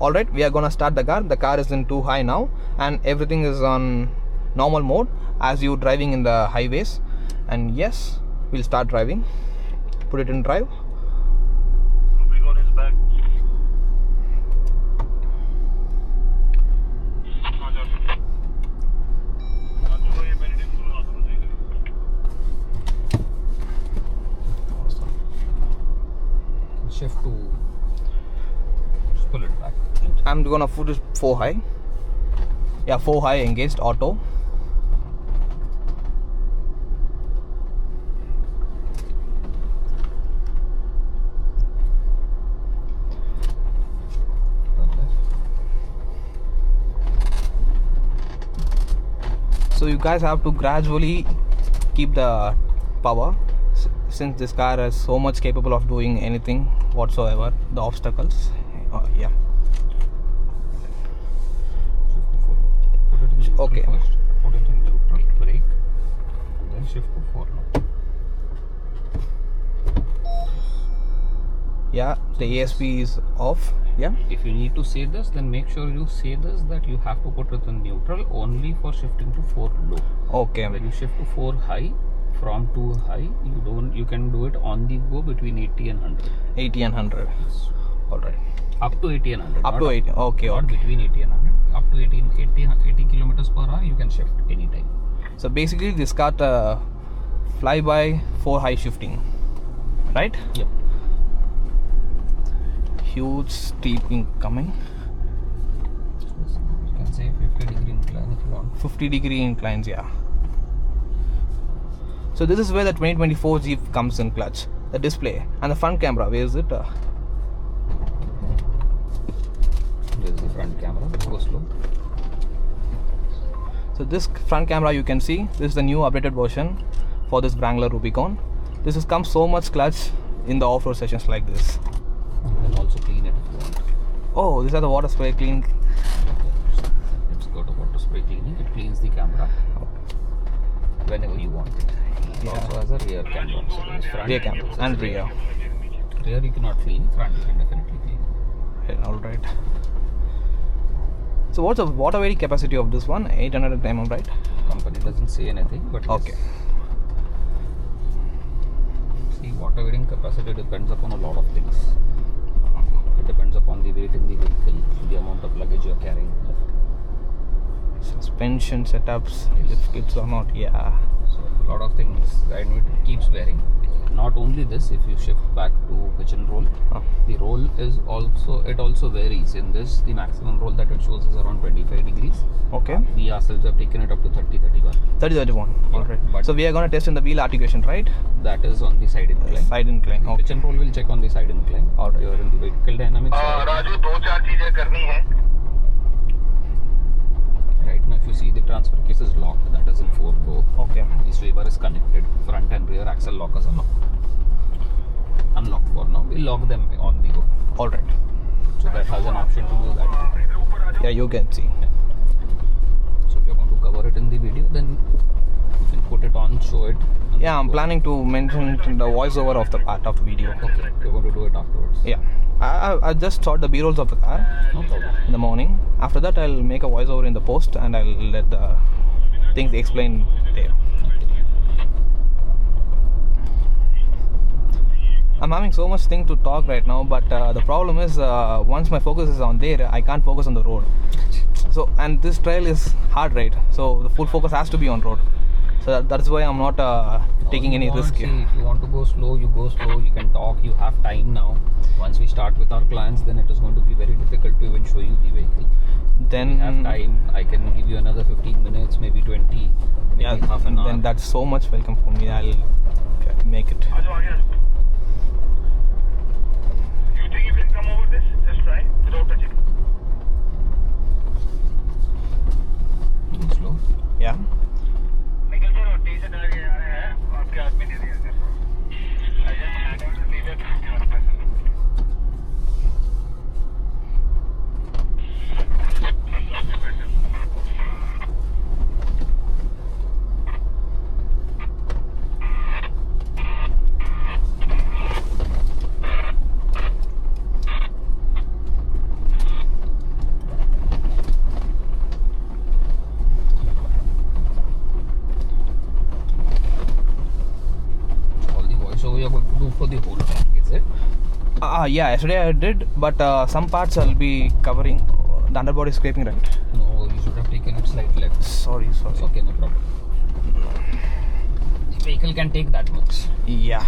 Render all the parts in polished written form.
Alright, we are gonna start the car. The car is in too high now, and everything is on normal mode as you driving in the highways. And yes, we'll start driving. Put it in drive. Rubicon is back. Shift to just pull it back. I'm gonna put it 4 high. Yeah, 4 high engaged auto. So you guys have to gradually keep the power, since this car is so much capable of doing anything whatsoever, the obstacles. Yeah. Put it in neutral Okay. first. Put it in neutral, brake, and then shift to 4 now. Yeah, the ASP is off. Yeah. If you need to say this, then make sure you say this that you have to put it in neutral only for shifting to 4 low. Okay. When you shift to 4 high, from 2 high, you can do it on the go between 80 and 100. 80 and 100. Yes. Alright. Up to 80 and 100. Up to 80. Okay. Not Okay. between 80 and 100. Up to 80 kilometers per hour, you can shift anytime. So basically, this got fly-by 4 high shifting, right? Yep. Huge steeping coming. You can say 50-degree incline if you want. 50-degree inclines. Yeah. So this is where the 2024 Jeep comes in clutch. The display and the front camera. Where is it? This is the front camera. Go slow. So this front camera, you can see, this is the new updated version for this Wrangler Rubicon. This has come so much clutch in the off-road sessions like this. You can also clean it if you want. Oh, these are the water spray clean. It's got a water spray cleaning. It cleans the camera whenever you want it. It also has a rear camera. So there's front Rear camera and rear. Rear you cannot clean. Front you can definitely clean. Alright. So what's the water weighting capacity of this one? 800 mm, right? Company doesn't say anything, but Okay. yes. See, water weighting capacity depends upon a lot of things. It depends upon the weight in the vehicle, the amount of luggage you're carrying. Suspension setups, if kids or not, yeah. So a lot of things, and it keeps varying. Not only this, if you shift back to pitch and roll, the roll is also, it also varies. In this, the maximum roll that it shows is around 25 degrees. Okay. We ourselves have taken it up to 30-31. 30-31. Yeah, Alright. but So we are gonna test in the wheel articulation, right? that is on the side incline. Side incline. The Okay. pitch and roll will check on the side incline. Alright. You are in the vehicle dynamics. Raju 2-4 चीजें करनी है. Right now, if you see the transfer case is locked, that is in 4 low. Okay. The swivel is connected. Front and rear axle lockers are locked. Unlocked for now. We'll lock them on the go. Alright. So that has an option to do that. Yeah, you can see. So if you're going to cover it in the video, then you can put it on, show it. and Yeah, I'm go. planning to mention the voiceover of the part of the video. Okay, you're going to do it afterwards. Yeah. I just shot the B-rolls of the car No problem. in the morning. After that, I'll make a voiceover in the post and I'll let the things explain there. I'm having so much thing to talk right now, but the problem is once my focus is on there, I can't focus on the road. So, and this trail is hard, right? So the full focus has to be on road. So that's why I'm not taking any risk See, here. if you want to go slow, you go slow. You can talk. You have time now. Once we start with our clients, then it is going to be very difficult to even show you the vehicle. Then We have time. I can give you another 15 minutes, maybe 20, maybe yeah, half an hour. then that's so much welcome for me. I'll make it. आ जाओ. You think you can come over this? Just try without touching. Slow. Yeah. निकल के रोटी से डर के जा रहे हैं. आपके हाथ में दे दिया sir. I just had to leave it to your person. Yeah, yesterday I did, but some parts I'll be covering. The underbody scraping, right? No, you should have taken it slightly left. Sorry. It's okay, no problem. The vehicle can take that much. Yeah.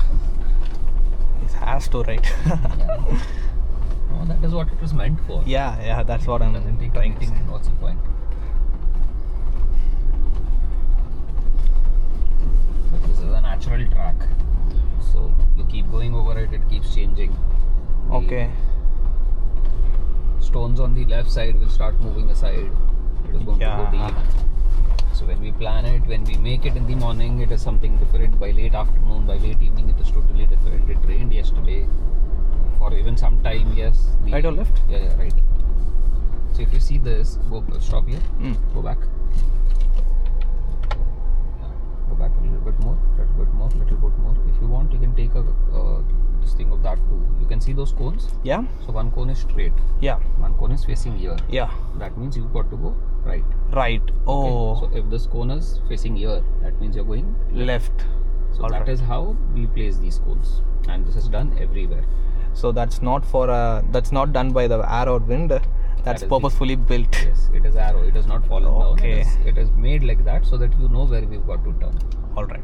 It has to, right? Yeah. No, that is what it was meant for. Yeah, that's what I'm Doesn't take trying to anything. say. What's the point? But this is a natural track. So you keep going over it, it keeps changing. Okay. Stones on the left side will start moving aside. It is going to go deep. So when we plan it, when we make it in the morning, it is something different. By late afternoon, by late evening, it is totally different. It rained yesterday for even some time. Yes. Right or left? Yeah, right. So if you see this, stop here. Go back. Go back a little bit more, little bit more. If you want, you can take this thing of that too. You can see those cones. Yeah. So one cone is straight. Yeah. One cone is facing here. Yeah. That means you've got to go right. Right. Oh. Okay. So if this cone is facing here, that means you're going left. So All that right. is how we place these cones, and this is done everywhere. So that's not that's not done by the air or wind. That's That is purposefully built. Yes, it is arrow. It is not fallen down. Okay. It is made like that so that you know where we've got to turn. All right.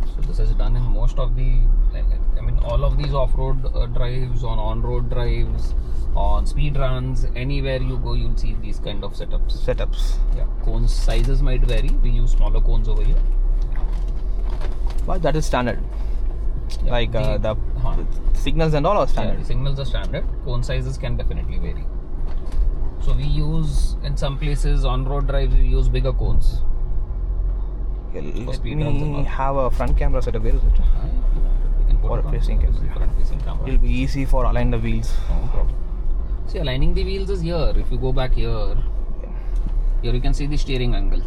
So this is done in most of the, all of these off-road drives, on-road drives, on speed runs, anywhere you go, you'll see these kind of setups. Yeah, cones sizes might vary. We use smaller cones over here. But that is standard. Yeah, Like the signals and all are Yeah, standard. the signals are standard. Cone sizes can definitely vary. So we use, in some places, on-road drives, we use bigger cones. Let speed runs and me all. have a front camera setup. Where is it? We can put Or it a on facing the camera. front-facing camera. It'll be easy for align the wheels. No problem. See, aligning the wheels is here. If you go back here you can see the steering angle.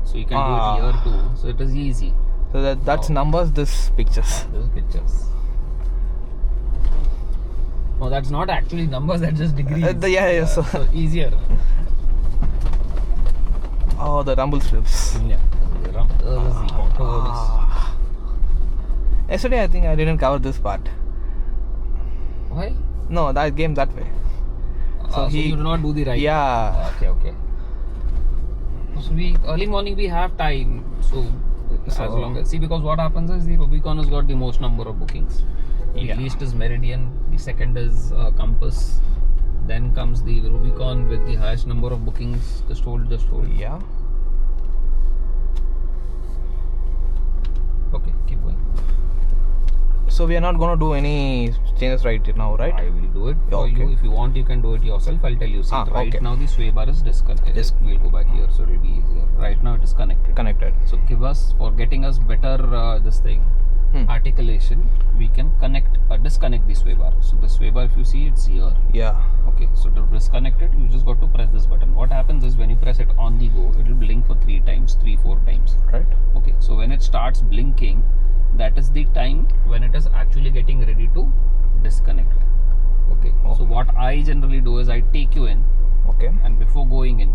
So you can do it here too. So it is easy. So that's numbers. This pictures. Those pictures. No, that's not actually numbers. That's just degrees. Yeah. So easier. oh, the rumble strips. Yeah. Yesterday I think I didn't cover this part. Why? No, that game that way. So you do not do the right. Yeah. Okay. So early morning we have time. So as long as because what happens is the Rubicon has got the most number of bookings. The least is Meridian. The second is Compass. Then comes the Rubicon with the highest number of bookings. Just hold. Yeah. Okay, keep going. So we are not gonna do any changes right now, right? I will do it for you. If you want, you can do it yourself. I'll tell you. See, right now the sway bar is disconnected. We'll go back here, so it will be easier. Right now it is connected. So for getting us better this thing, articulation, we can disconnect the sway bar. So the sway bar, if you see, it's here. Yeah. Okay, so to disconnect it, you just got to press this button. What happens is when you press it on the go, it will blink for 3 times, 4 times. Right. Okay, so when it starts blinking, that is the time when it is actually getting ready to disconnect. Okay, so what I generally do is I take you in. Okay. And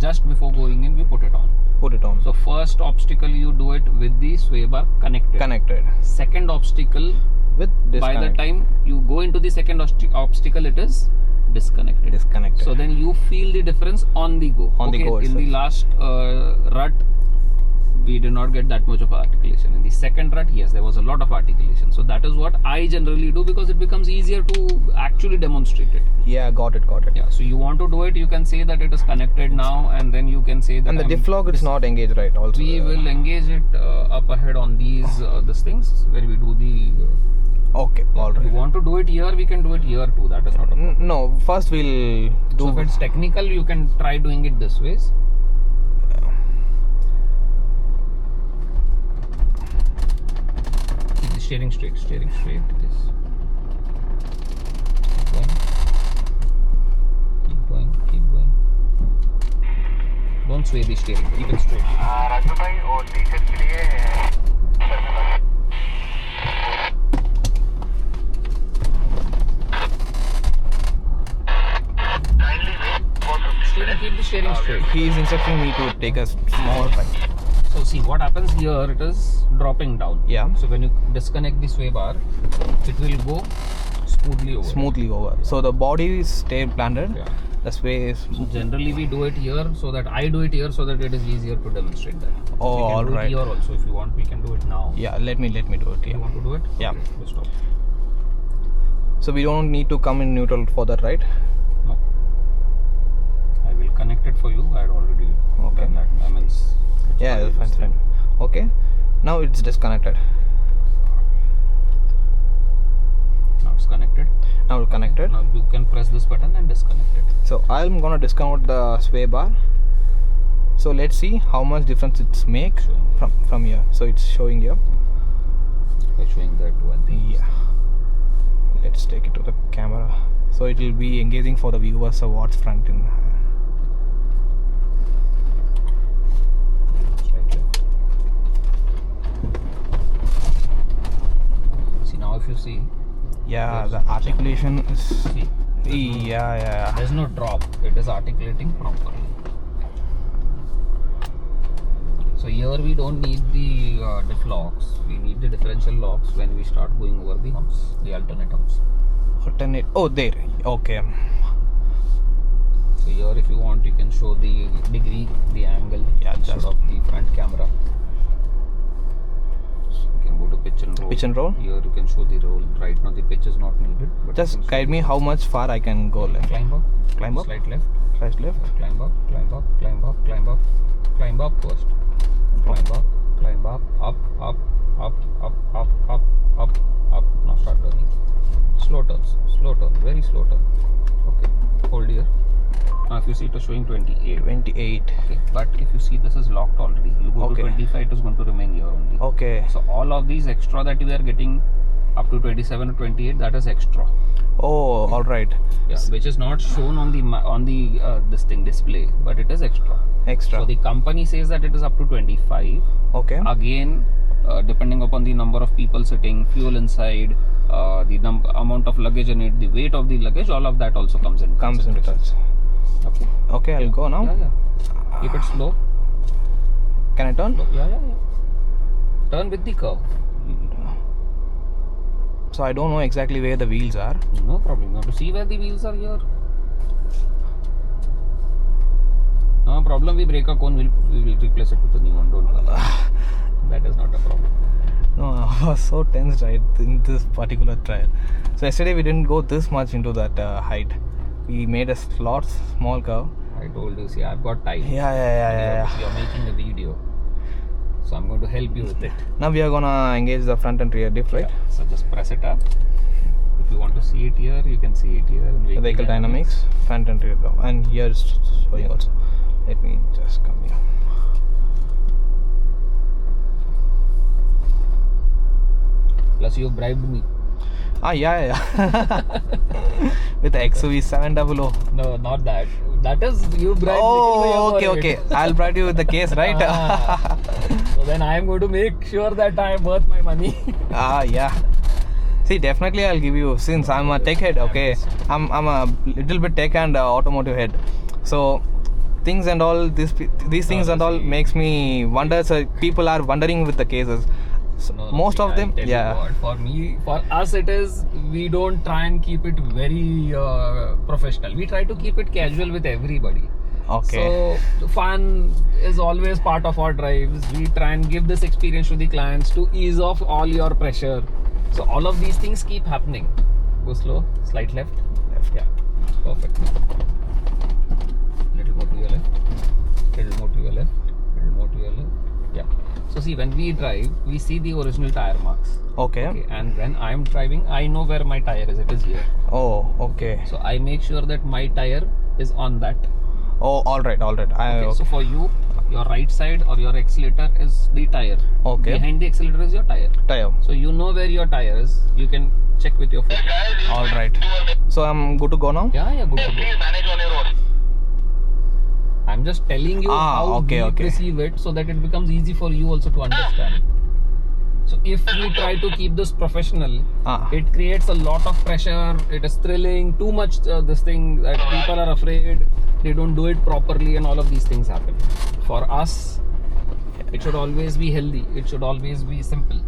just before going in, we put it on. So first obstacle you do it with the sway bar connected. Second obstacle with disconnect. By the time you go into the second obstacle, it is disconnected. So then you feel the difference on the go. On the go in the last rut, we did not get that much of articulation. In the second rut, yes, there was a lot of articulation. So that is what I generally do because it becomes easier to actually demonstrate it. Yeah, got it. Yeah, so you want to do it, you can say that it is connected now, and then you can say that. And the diff lock is not engaged, right? Also, we will engage it up ahead on these things when we do the. Okay, all right. If you want to do it here, we can do it here too. That is not a problem. No, first we'll do. So if it's technical, you can try doing it this way. Steering straight. Yes. Keep going. Don't sway the steering. Keep it straight. Raju भाई और T-shirt के लिए Keep the steering straight. He is instructing me to take a small right. So see what happens here, it is dropping down. Yeah. So when you disconnect the sway bar, it will go smoothly over. Smoothly over. So the body stay planted. Yeah. The sway is. So generally we do it here so that I do it here so that it is easier to demonstrate that. Oh, we can all do right. it here also if you want. We can do it now. Yeah, let me do it. You Yeah. want to do it? Yeah. Okay, let's stop. So we don't need to come in neutral for that, right? No. I will connect it for you. I had already Okay. done that. I mean, it's Yeah, fine, fine, this fine. thing. Okay. Now it's disconnected. Now it's connected. Now it's connected. Now you can press this button and disconnect it. So I'm gonna discount the sway bar. So let's see how much difference it's make Showing. from here. So it's showing here. By showing that too, I think. Yeah. Let's take it to the camera. So it will be engaging for the viewers of what's front in. Right here. See now if you see, Yeah, Yes. the articulation is. see, Yeah. there's no drop. It is articulating properly. So here we don't need the diff locks. We need the differential locks when we start going over the humps, the alternate humps. Alternate. Oh, there. Okay. So here if you want you can show the degree, the angle Yeah, instead just- of the front camera. So you can go to pitch and roll. Pitch and roll. Here you can show the roll. Right now the pitch is not needed. But you Just can show guide the- me how much far I can go left. Climb up. Climb up. Slight left. Slice left. Climb up. Climb up. Climb up. Climb up. Climb up first. Climb up. Climb up. Up. Up. Up. Up. Up. Up. Up. Up. Now start turning. Slow turns. Slow turn. Very slow turn. Okay. Hold here. Now if you see it is showing 28. 28. Okay. But if you see this is locked already. You go Okay. to 25. It is going to remain here only. Okay. So all of these extra that we are getting up to 27 or 28, that is extra. Oh, all right. Yeah, which is not shown on the this thing display, but it is extra. Extra. So the company says that it is up to 25. Okay. Again, depending upon the number of people sitting, fuel inside, the amount of luggage in it, the weight of the luggage, all of that also comes in. Comes into touch. Okay. Okay, I'll go now. Yeah. Keep it slow. Can I turn? Yeah. Turn with the curve. So I don't know exactly where the wheels are. No problem. You have to see where the wheels are here. No problem. We break a cone. We will replace it with a new one. Don't worry. That is not a problem. No, I was so tense right in this particular trial. So yesterday we didn't go this much into that height. We made a small curve. I told you. See, I've got time. Yeah. You're making a video, so I'm going to help you with it. Now we are gonna engage the front and rear diff, right? Yeah. So just press it up. If you want to see it here, you can see it here in The vehicle dynamics, front and rear door, and here is showing also. Let me just come here. Plus, you bribed me. Yeah. With the XUV 700. No, not that. That is you bribed me. Oh, okay. I'll bribe you with the case, right? So then I am going to make sure that I am worth my money. Yeah. See, definitely I'll give you, since I'm a tech head, okay? I'm a little bit tech and automotive head. So things and all, these things and all makes me wonder. So people are wondering with the cases. So No, most see, of them, I'll tell you yeah. what, for us it is, we don't try and keep it very professional. We try to keep it casual with everybody. Okay. So fun is always part of our drives. We try and give this experience to the clients to ease off all your pressure. So all of these things keep happening. Go slow, slight left. Yeah, perfect. Little more to your left. Little more to your left. Little more to your left. Yeah. So see, when we drive, we see the original tire marks. Okay. And when I am driving, I know where my tire is. It is here. Oh, okay. So I make sure that my tire is on that. Oh, all right. Okay. So for you, your right side or your accelerator is the tire. Okay. Behind the accelerator is your tire. Tire. So you know where your tire is. You can check with your foot. All right. So I'm good to go now? Yeah, good to go. Please manage on your own. I'm just telling you how we perceive it so that it becomes easy for you also to understand. So if you try to keep this professional, it creates a lot of pressure. It is thrilling. Too much this thing that people are afraid. They don't do it properly and all of these things happen. For us, It should always be healthy. It should always be simple.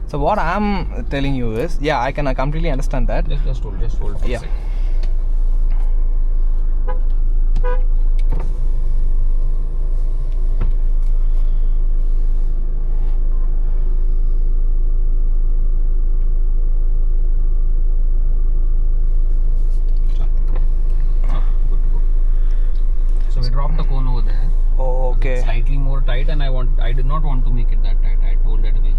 So what I'm telling you is, yeah, I completely understand that. Just hold for Yeah. a second. Good to go. So we dropped the cone over there. Oh, okay. Slightly more tight, and I did not want to make it that tight. I told that we